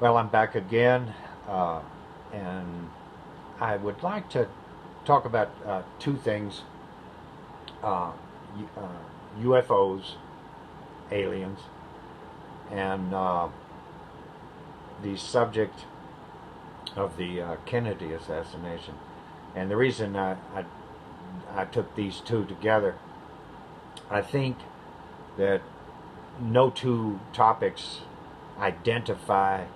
Well, I'm back again, and I would like to talk about two things: uh, UFOs, aliens, and the subject of the Kennedy assassination. And the reason I took these two together, I think that no two topics identify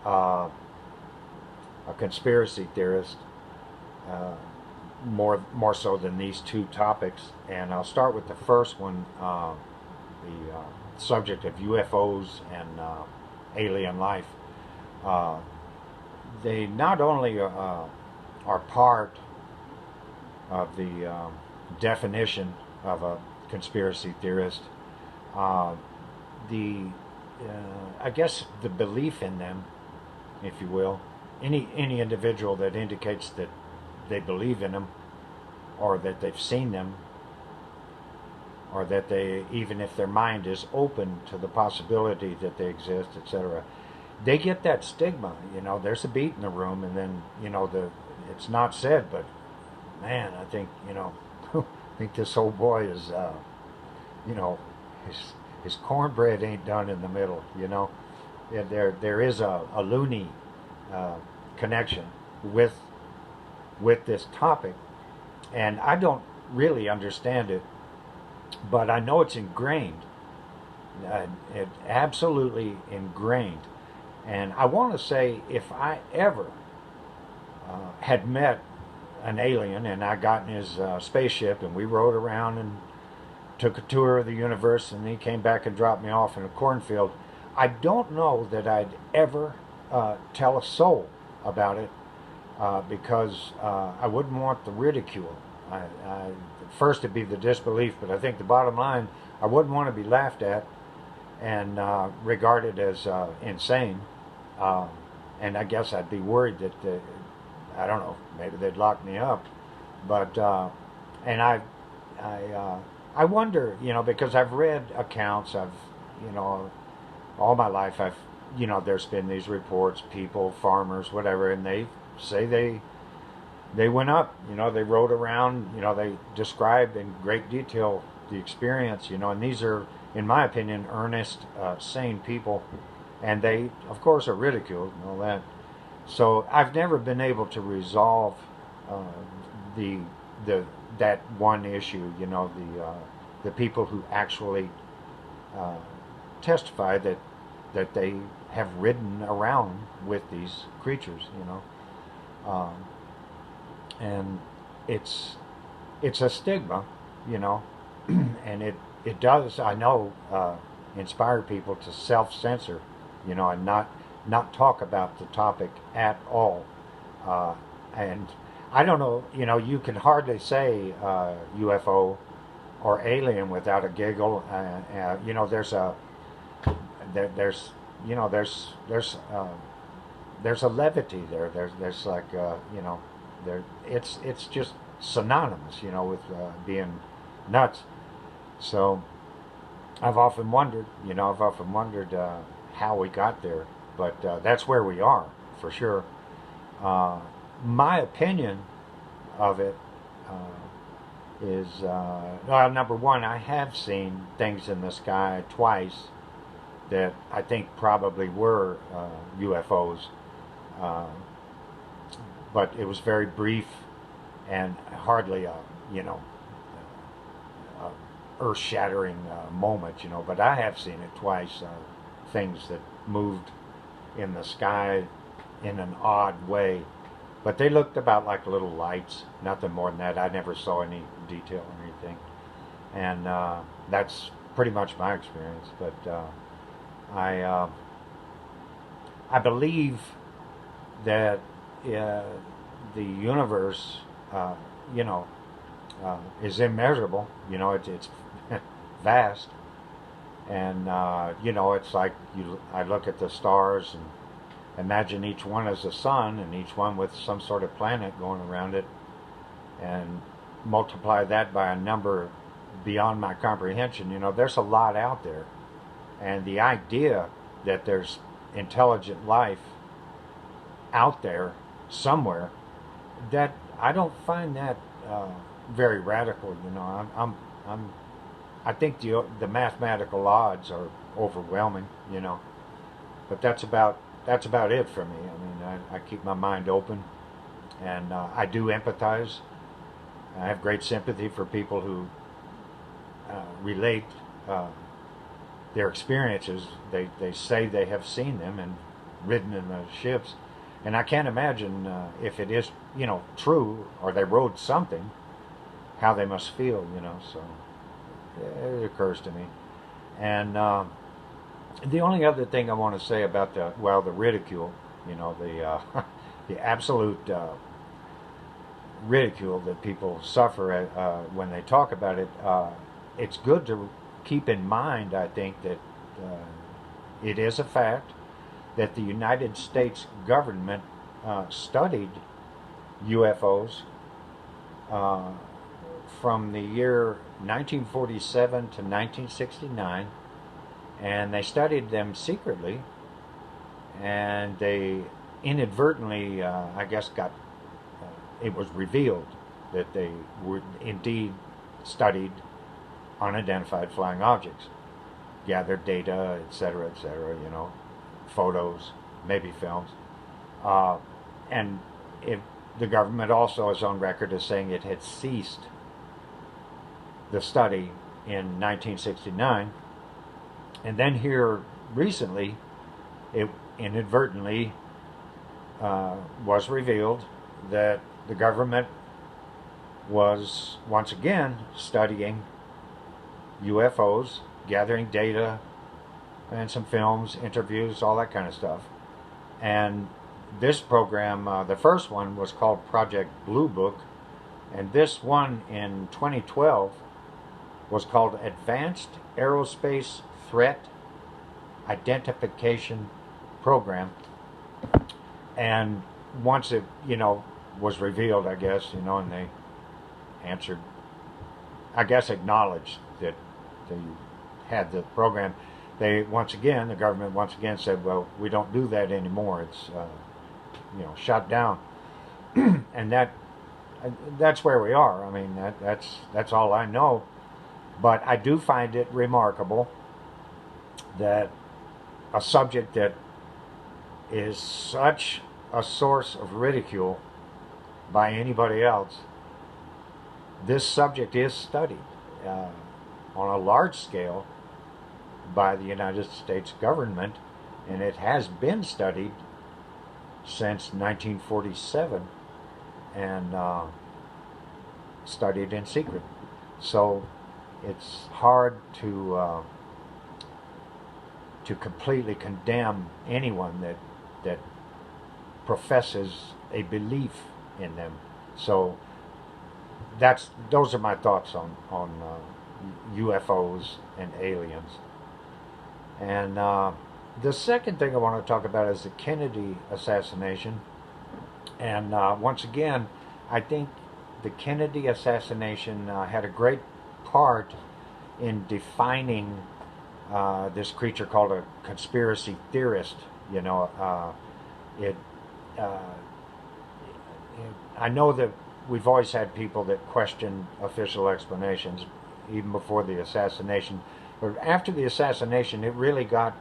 uh, a conspiracy theorist uh, more so than these two topics. And I'll start with the first one, the subject of UFOs and alien life. Uh, they not only are part of the definition of a conspiracy theorist, uh, the I guess the belief in them, if you will, any individual that indicates that they believe in them, or that they've seen them, or that they, even if their mind is open to the possibility that they exist, etc., they get that stigma. There's a beat in the room, and then it's not said, but man, I think I think this old boy is you know his cornbread ain't done in the middle. Yeah, there is a loony connection with this topic, and I don't really understand it, but I know it's ingrained. It absolutely ingrained. And I want to say, if I ever had met an alien and I got in his spaceship and we rode around and took a tour of the universe, and he came back and dropped me off in a cornfield, I don't know that I'd ever tell a soul about it, because I wouldn't want the ridicule. First it'd be the disbelief, but I think the bottom line, I wouldn't want to be laughed at and regarded as insane. And I guess I'd be worried that, I don't know, maybe they'd lock me up. But and I wonder, because I've read accounts. All my life there's been these reports, people, farmers, whatever, and they say they went up. They rode around. They described in great detail the experience. And these are, in my opinion, earnest, sane people, and they, of course, are ridiculed and all that. So I've never been able to resolve the that one issue. The people who actually uh, testify that they have ridden around with these creatures. Um, and it's a stigma, and it does, I know, inspire people to self-censor, and not talk about the topic at all. And I don't know, you can hardly say UFO or alien without a giggle. There's a there's there's a levity there. There's like there it's just synonymous, with being nuts. So I've often wondered, how we got there, but that's where we are for sure. My opinion of it is, well, number one, I have seen things in the sky twice that I think probably were UFOs, but it was very brief and hardly a earth-shattering moment, But I have seen it twice. Things that moved in the sky in an odd way, but they looked about like little lights, nothing more than that. I never saw any detail or anything, and that's pretty much my experience. But I believe that the universe, is immeasurable. It's vast, and it's like I look at the stars and imagine each one as a sun, and each one with some sort of planet going around it, and multiply that by a number beyond my comprehension. There's a lot out there, and the idea that there's intelligent life out there somewhere, that I don't find that very radical. You know, I think the mathematical odds are overwhelming. You know, but that's about it for me. I mean, I keep my mind open, and I do empathize. I have great sympathy for people who relate their experiences. They say they have seen them and ridden in the ships, and I can't imagine if it is, you know, true, or they rode something, how they must feel, you know. So it occurs to me. And the only other thing I want to say about the ridicule, you know, the the absolute ridicule that people suffer when they talk about it, it's good to keep in mind, I think, that it is a fact that the United States government studied UFOs from the year 1947 to 1969, and they studied them secretly, and they inadvertently, I guess, it was revealed that they were indeed studied unidentified flying objects, gathered data, etc., you know, photos, maybe films. And the government also is on record as saying it had ceased the study in 1969. And then here recently, it inadvertently was revealed that the government was once again studying UFOs, gathering data and some films, interviews, all that kind of stuff. And this program, the first one was called Project Blue Book, and this one in 2012 was called Advanced Aerospace Threat Identification Program. And once it, you know, was revealed, I guess, you know, and they answered, I guess, acknowledged that they had the program, the government once again said, well, we don't do that anymore. It's, you know, shut down. And that's where we are. I mean, that's all I know. But I do find it remarkable that a subject that is such a source of ridicule by anybody else, this subject is studied on a large scale by the United States government, and it has been studied since 1947 and studied in secret. So it's hard to completely condemn anyone that professes a belief in them. So those are my thoughts on UFOs and aliens. And the second thing I want to talk about is the Kennedy assassination. And once again, I think the Kennedy assassination had a great part in defining this creature called a conspiracy theorist. You know, I know that we've always had people that question official explanations, even before the assassination. But after the assassination, it really got.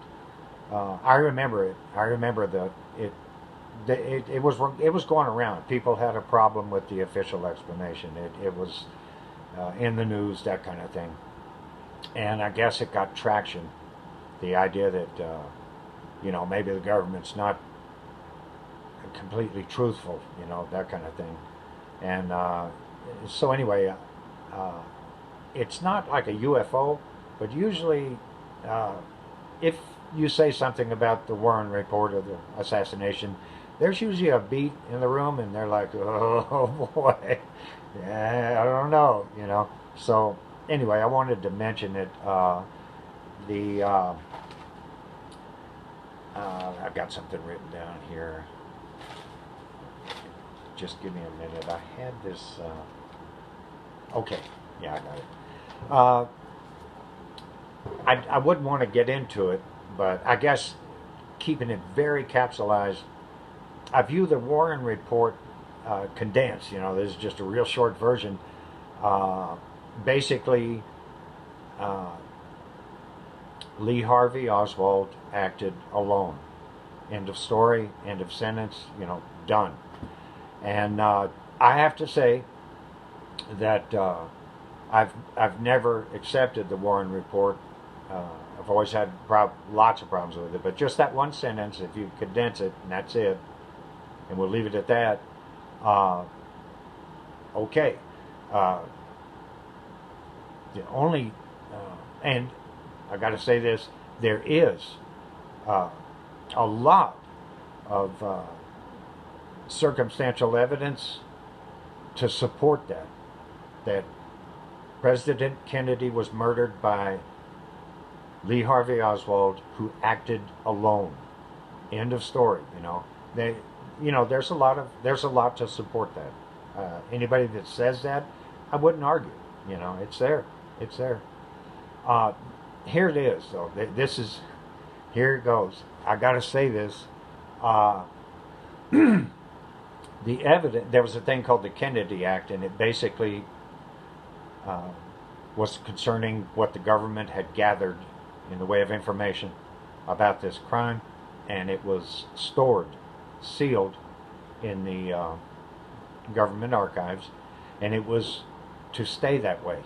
I remember it. I remember it was going around. People had a problem with the official explanation. It was in the news, that kind of thing. And I guess it got traction. The idea that you know, maybe the government's not completely truthful, you know, that kind of thing. And so anyway, it's not like a UFO, but usually if you say something about the Warren report or the assassination, there's usually a beat in the room, and they're like, oh boy, yeah, I don't know, you know. So anyway, I wanted to mention it. I've got something written down here. Just give me a minute. I had this. Okay, yeah, I got it. I wouldn't want to get into it, but I guess keeping it very capsulized. I view the Warren Report condensed. You know, this is just a real short version. Basically, Lee Harvey Oswald acted alone. End of story, end of sentence, you know, done. And I have to say that I've never accepted the Warren Report. I've always had lots of problems with it, but just that one sentence, if you condense it, and that's it, and we'll leave it at that, okay. The only, and I got to say this, there is a lot of circumstantial evidence to support that President Kennedy was murdered by Lee Harvey Oswald, who acted alone. End of story. There's a lot to support that. Anybody that says that, I wouldn't argue. It's there. Here it is, though. Here it goes. I got to say this. The evidence. There was a thing called the Kennedy Act, and it basically was concerning what the government had gathered in the way of information about this crime, and it was stored, sealed in the government archives, and it was to stay that way.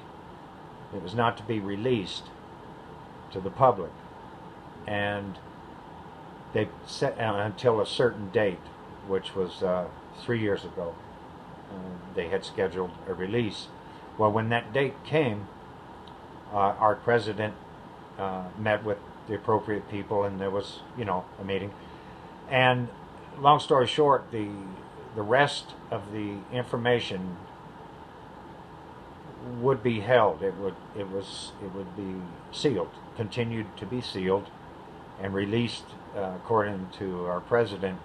It was not to be released to the public, and they set until a certain date, which was 3 years ago. They had scheduled a release. Well, when that date came, our president met with the appropriate people, and there was, a meeting. And long story short, the rest of the information would be held. It would be sealed, continued to be sealed, and released according to our president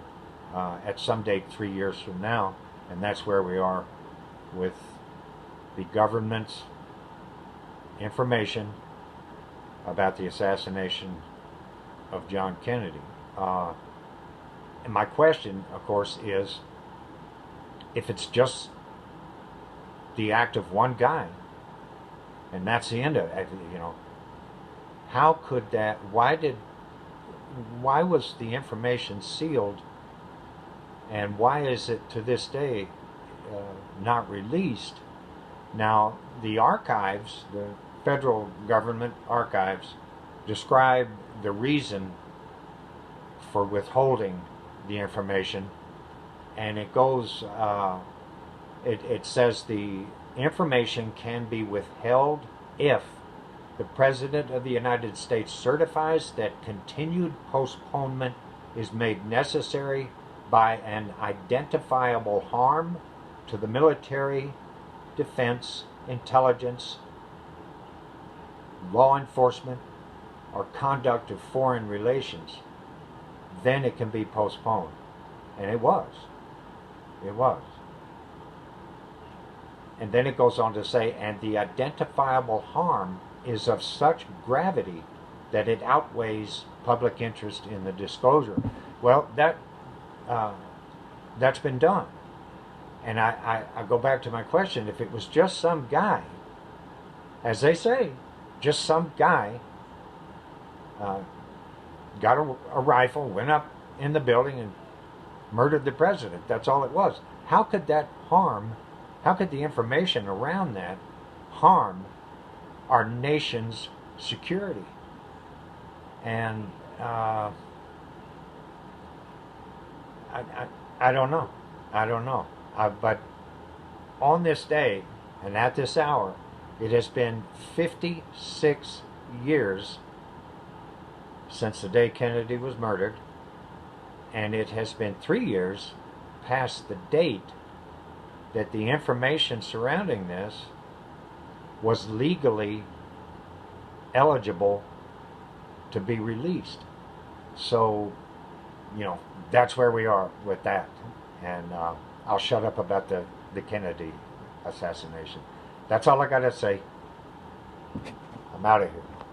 at some date 3 years from now. And that's where we are with the government's information about the assassination of John Kennedy. And my question, of course, is if it's just the act of one guy, and that's the end of it, how could that, why was the information sealed, and why is it to this day not released? Now, the archives, the federal government archives, describe the reason for withholding the information, and it goes, it says the information can be withheld if the President of the United States certifies that continued postponement is made necessary by an identifiable harm to the military, defense, intelligence, law enforcement, or conduct of foreign relations. Then it can be postponed. And it was. And then it goes on to say, and the identifiable harm is of such gravity that it outweighs public interest in the disclosure. Well, that's been done. And I go back to my question, if it was just some guy, as they say, just some guy got a rifle, went up in the building and murdered the president, that's all it was. How could that harm, how could the information around that harm our nation's security? And I don't know. But on this day and at this hour, it has been 56 years since the day Kennedy was murdered, and it has been 3 years past the date that the information surrounding this was legally eligible to be released. So, that's where we are with that. And I'll shut up about the Kennedy assassination. That's all I got to say. I'm out of here.